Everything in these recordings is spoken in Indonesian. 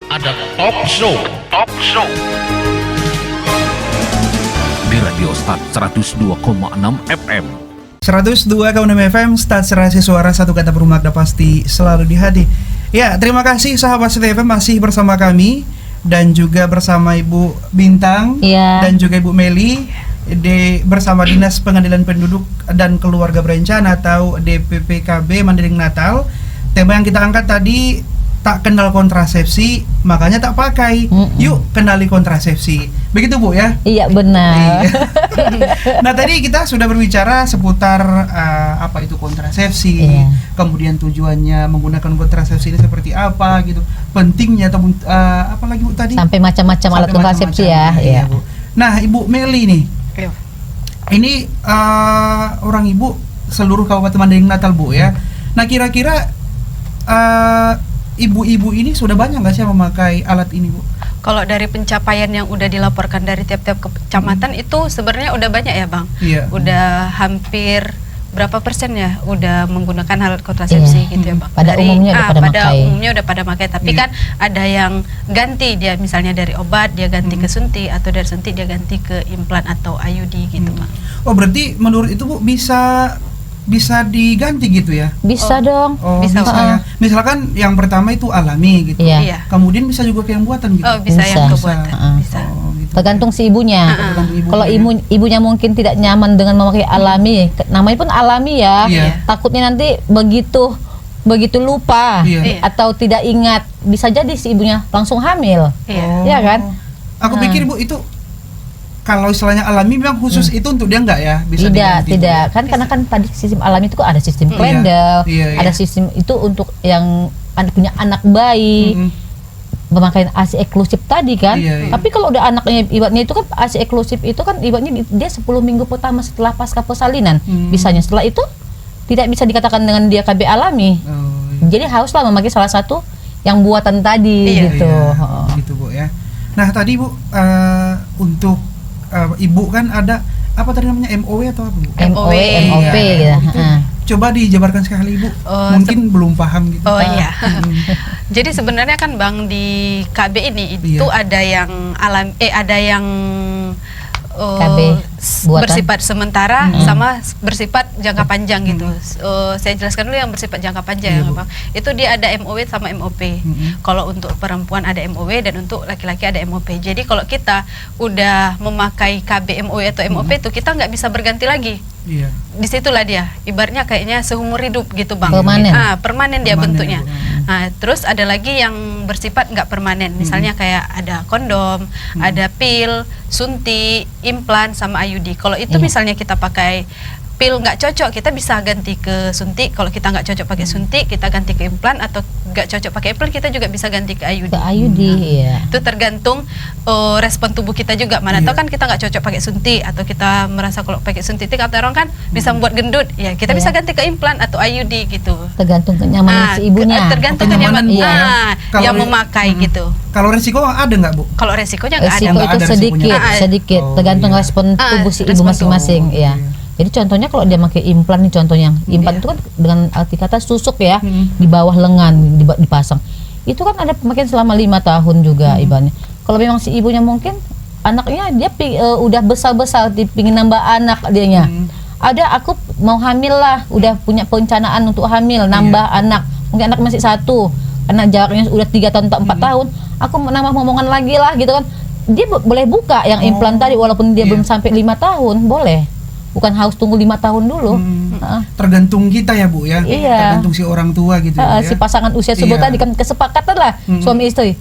ada talk show di Radio Start 102,6 FM. 102,6 FM, Start Serasi Suara, satu kata bermakna pasti selalu di hati. Ya, terima kasih sahabat Start FM masih bersama kami dan juga bersama Ibu Bintang dan juga Ibu Meli bersama Dinas Pengadilan Penduduk dan Keluarga Berencana atau DPPKB Mandailing Natal. Tema yang kita angkat tadi, tak kenal kontrasepsi, makanya tak pakai. Yuk kenali kontrasepsi. Begitu Bu ya? Iya benar. Nah tadi kita sudah berbicara seputar apa itu kontrasepsi, kemudian tujuannya menggunakan kontrasepsi ini seperti apa gitu, pentingnya atau apa lagi Bu tadi? Sampai macam-macam alat kontrasepsi ya. Iya. Bu. Nah Ibu Meli nih, ini orang Ibu seluruh Kabupaten Mandailing Natal Bu ya. Nah kira-kira ibu-ibu ini sudah banyak nggak sih yang memakai alat ini Bu? Kalau dari pencapaian yang udah dilaporkan dari tiap-tiap kecamatan itu sebenarnya udah banyak ya Bang. Iya. Udah hampir berapa persen ya udah menggunakan alat kontrasepsi gitu ya Bang. Pada umumnya udah pada pada pakai. umumnya udah pada pakai, tapi kan ada yang ganti, dia misalnya dari obat dia ganti ke suntik, atau dari suntik dia ganti ke implan atau IUD gitu Bang. Oh berarti menurut itu Bu bisa diganti gitu ya? Bisa dong. Oh, Bisa, ya. Misalkan yang pertama itu alami gitu. Iya. Kemudian bisa juga ke yang buatan gitu. Oh bisa, Bisa. yang kebuatan bisa. Oh, gitu. Tergantung si ibunya. Tergantung ibunya, Kalau ya. ibunya mungkin tidak nyaman dengan memakai alami, namanya pun alami ya. Iya. Takutnya nanti begitu lupa Iya. atau tidak ingat, bisa jadi si ibunya langsung hamil. Iya. Iya kan? Aku pikir Bu itu kalau istilahnya alami memang khusus itu untuk dia enggak ya? Bisa diganti, Bu, Tidak. ya? Kan karena kan tadi sistem alami itu kok ada sistem Cradle, Iya, ada sistem itu untuk yang punya anak bayi. Pemakaian ASI eksklusif tadi kan. Iya. Tapi kalau udah anaknya ibaratnya itu kan ASI eksklusif itu kan ibaratnya dia 10 minggu pertama setelah pasca persalinan. Bisanya setelah itu tidak bisa dikatakan dengan dia KB alami. Oh, iya. Jadi haruslah memakai salah satu yang buatan tadi gitu. Iya, gitu Bu ya. Nah tadi Bu untuk Ibu kan ada apa tadi namanya MOW atau apa Bu? MOP Iya. gitu. Itu coba dijabarkan sekali Ibu. Mungkin belum paham gitu. Oh iya. Jadi sebenarnya kan Bang di KB ini itu ada yang ada yang KB buatan. bersifat sementara sama bersifat jangka panjang gitu. Saya jelaskan dulu yang bersifat jangka panjang ya, Bang. Itu dia ada MOW sama MOP. Kalau untuk perempuan ada MOW dan untuk laki-laki ada MOP. Jadi kalau kita udah memakai KB MOW atau MOP itu kita nggak bisa berganti lagi. Iya. Disitulah dia, ibaratnya kayaknya seumur hidup gitu Bang. Permanen. Permanen dia Permanen, bentuknya. Terus ada lagi yang bersifat nggak permanen, misalnya kayak ada kondom, ada pil, suntik, implan, sama IUD. Kalau itu misalnya kita pakai pil nggak cocok, kita bisa ganti ke suntik. Kalau kita nggak cocok pakai suntik, kita ganti ke implan, atau nggak cocok pakai implan, kita juga bisa ganti ke IUD. Ke IUD ya. Itu tergantung respon tubuh kita juga. Mana tahu kan kita nggak cocok pakai suntik, atau kita merasa kalau pakai suntik kata orang kan bisa membuat gendut, ya kita bisa ganti ke implan atau IUD gitu. Tergantung kenyamanan si ibunya. Tergantung Kenyamanan kenyamanan Kalau yang memakai gitu. Kalau resiko ada nggak Bu? Kalau resikonya nggak ada. Resiko Nggak itu ada sedikit, resikonya. sedikit. Oh, Tergantung iya. respon tubuh si ibu respon masing-masing. tubuh, Ya. iya. Jadi contohnya kalau dia pakai implan nih, contohnya implan itu kan dengan arti kata susuk ya, di bawah lengan dipasang. Itu kan ada pemakaian selama 5 tahun juga ibaratnya. Kalau memang si ibunya mungkin anaknya dia udah besar-besar, pingin nambah anak dianya. Ada aku mau hamil lah, udah punya perencanaan untuk hamil, nambah anak. Mungkin anak masih 1, anak jaraknya udah 3 tahun atau 4 tahun. Aku mau nambah momongan lagi lah gitu kan. Dia boleh buka yang implan tadi walaupun dia belum sampai 5 tahun, boleh. Bukan harus tunggu 5 tahun dulu. Tergantung kita ya Bu ya. Iya. Tergantung si orang tua gitu ya. Si pasangan usia sebut Iya. tadi kan kesepakatan lah suami istri.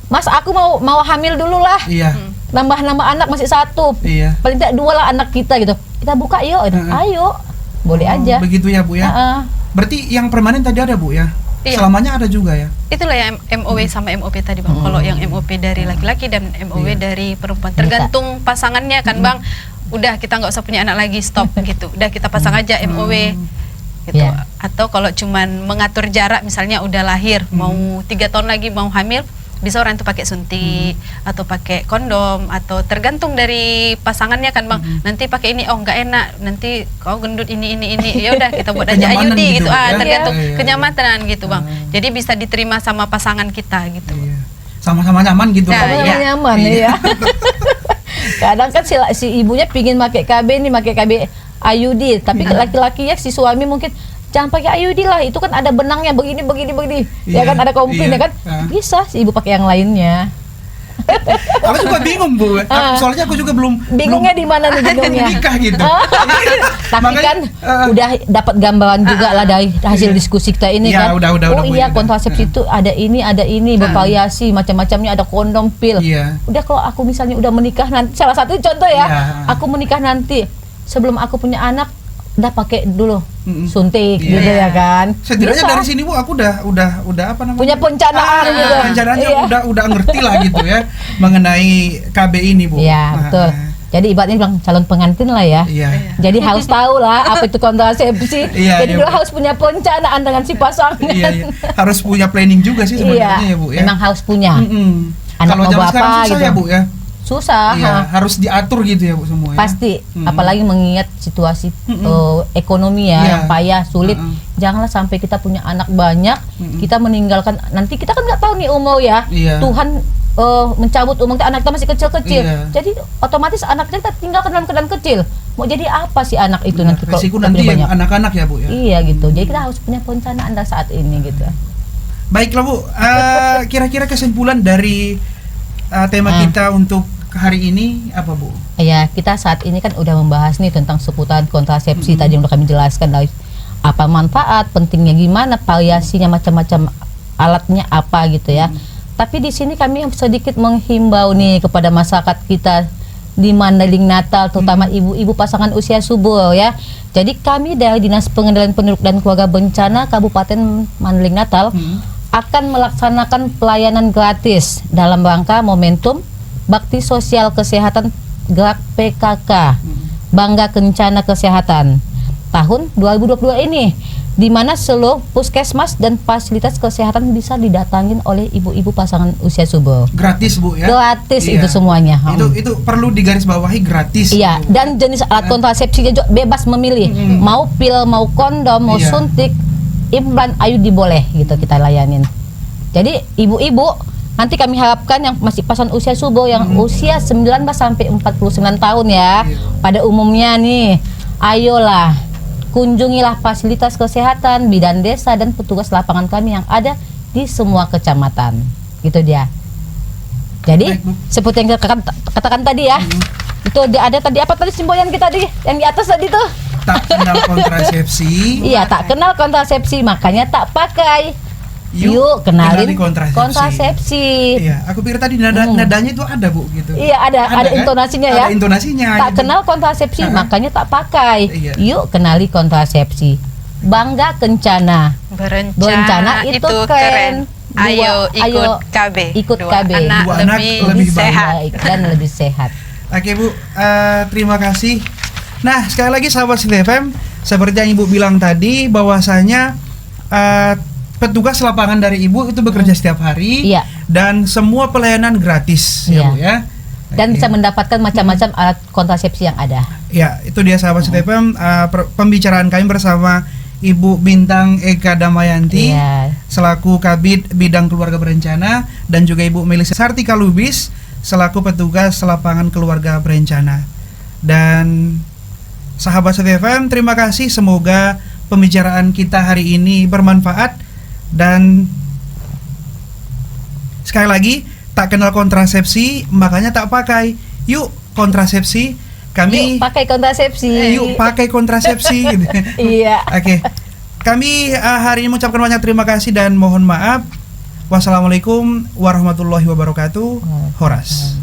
Mas aku mau hamil dulu lah. Iya. Nambah anak masih 1. Iya. Paling tidak 2 lah anak kita gitu. Kita buka yuk. Ayo. Boleh aja. Begitu ya Bu ya. Berarti yang permanen tadi ada Bu ya? Iya. Selamanya ada juga ya? Itulah yang MOW sama MOP tadi Bang. Kalau yang MOP dari laki-laki dan MOW dari perempuan, tergantung pasangannya kan Bang. Udah kita nggak usah punya anak lagi, stop gitu. Udah kita pasang aja MOW gitu. Atau kalau cuman mengatur jarak, misalnya udah lahir mau 3 tahun lagi mau hamil, bisa orang itu pakai suntik atau pakai kondom, atau tergantung dari pasangannya kan Bang. Nanti pakai ini, oh nggak enak, nanti kau gendut ini ya udah kita buat aja Kenyamanan IUD gitu, gitu, ya? tergantung Iya. kenyamanan gitu Bang. Jadi bisa diterima sama pasangan kita gitu. Iya. sama-sama nyaman gitu. Nah, Pak, Bu, Sama-sama ya? nyaman Iya. ya. Kadang kan si ibunya pingin pakai KB nih, pakai KB IUD, tapi laki-lakinya si suami mungkin jangan pakai IUD lah, itu kan ada benangnya begini. Iya, Ya kan ada komplain iya. ya kan. Bisa si ibu pakai yang lainnya. Aku juga bingung, Bu. Soalnya aku juga belum Bingungnya di mana nih bingungnya? nikah gitu. Tapi Makanya, kan udah dapat gambaran juga lah dari hasil iya. diskusi kita ini Iya, kan. udah, oh iya, Bu, kontrasepsi itu ada ini bervariasi macam-macamnya, ada kondom, pil. Iya. Udah kalau aku misalnya udah menikah nanti, salah satu contoh ya, Iya. aku menikah nanti sebelum aku punya anak udah pakai dulu suntik Iya. gitu ya kan. Setidaknya Bisa. dari sini, Bu, aku udah apa namanya? Punya perencanaan gitu. Perencanaannya Iya. udah ngerti lah gitu ya mengenai KB ini, Bu. Iya, Nah, betul. Jadi ibaratnya bilang calon pengantin lah ya. Iya. Jadi harus tahu lah apa itu kontrasepsi. Iya, Jadi iya, dulu Bu. harus punya perencanaan dengan si pasangan. Iya. Harus punya planning juga sih sebenarnya ya, Bu, ya. Memang harus punya. Mm-mm. Anak Kalau mau zaman apa sekarang susah gitu. ya, Bu, ya. Susah. Iya, harus diatur gitu ya, Bu, semua ya. Pasti, apalagi mengingat situasi ekonomi ya, Iya. yang payah, sulit. Janganlah sampai kita punya anak banyak, kita meninggalkan, nanti kita kan nggak tahu nih umur ya. Iya. Tuhan mencabut umur kita, anak kita masih kecil-kecil. Iya. Jadi otomatis anak kita tinggalkan dalam keadaan kecil. Mau jadi apa sih anak itu nanti kalau Resiko kita nanti punya yang banyak? anak-anak ya, Bu, ya. Iya gitu. Jadi kita harus punya perencanaan dah saat ini gitu. Baiklah, Bu. Kira-kira kesimpulan dari tema kita untuk hari ini apa, Bu? Ya, kita saat ini kan udah membahas nih tentang seputaran kontrasepsi tadi yang udah kami jelaskan dari apa manfaat, pentingnya gimana, variasinya macam-macam, alatnya apa gitu ya. Tapi di sini kami sedikit menghimbau nih kepada masyarakat kita di Mandailing Natal, terutama ibu-ibu pasangan usia subur ya. Jadi kami dari Dinas Pengendalian Penduduk dan Keluarga Berencana Kabupaten Mandailing Natal akan melaksanakan pelayanan gratis dalam rangka momentum Bakti Sosial Kesehatan Gerak PKK Bangga Kencana Kesehatan tahun 2022 ini, di mana seluruh puskesmas dan fasilitas kesehatan bisa didatangin oleh ibu-ibu pasangan usia subur. Gratis, Bu, ya. Gratis Iya. itu semuanya. Itu perlu digarisbawahi gratis. Iya, Bu. dan jenis alat kontrasepsinya juga bebas memilih, mau pil, mau kondom, mau Iya. suntik, implan, IUD boleh gitu kita layanin. Jadi ibu-ibu nanti kami harapkan yang masih pasangan usia subur yang usia 19 sampai 49 tahun ya, pada umumnya nih, ayolah kunjungilah fasilitas kesehatan, bidan desa dan petugas lapangan kami yang ada di semua kecamatan. Gitu dia. Jadi Baik, Bu. seperti yang kita katakan tadi ya, itu ada tadi apa tadi simbolan kita tadi yang di atas tadi tuh. Tak kenal kontrasepsi. Iya, tak kenal kontrasepsi, makanya tak pakai. Yuk kenalin kontrasepsi. kontrasepsi. Iya, aku pikir tadi nadanya itu ada, Bu, gitu. Iya, ada kan? intonasinya ya. Ada intonasinya. Tak gitu. kenal kontrasepsi, makanya tak pakai. Iya. Yuk kenali kontrasepsi. Bangga Kencana. Berencana itu keren. Ayo ikut KB. Ikut Dua KB. anak Dua anak lebih lebih sehat. Baik dan lebih sehat. Oke, Bu, terima kasih. Nah, sekali lagi sahabat City FM, seperti yang Ibu bilang tadi bahwasanya petugas lapangan dari Ibu itu bekerja setiap hari. Iya. Dan semua pelayanan gratis, ya, Iya. Bu, ya. Dan Oke. bisa mendapatkan macam-macam alat kontrasepsi yang ada. Ya, itu dia sahabat City FM, pembicaraan kami bersama Ibu Bintang Eka Damayanti Iya. selaku Kabid Bidang Keluarga Berencana, dan juga Ibu Melisa Sartika Lubis selaku petugas lapangan keluarga berencana. Dan sahabat City FM, terima kasih, semoga pembicaraan kita hari ini bermanfaat. Dan sekali lagi, tak kenal kontrasepsi makanya tak pakai. Yuk kontrasepsi, kami Yuk pakai kontrasepsi. yuk pakai kontrasepsi gitu. Iya. Oke. Kami hari ini mengucapkan banyak terima kasih dan mohon maaf. Wassalamualaikum warahmatullahi wabarakatuh. Horas.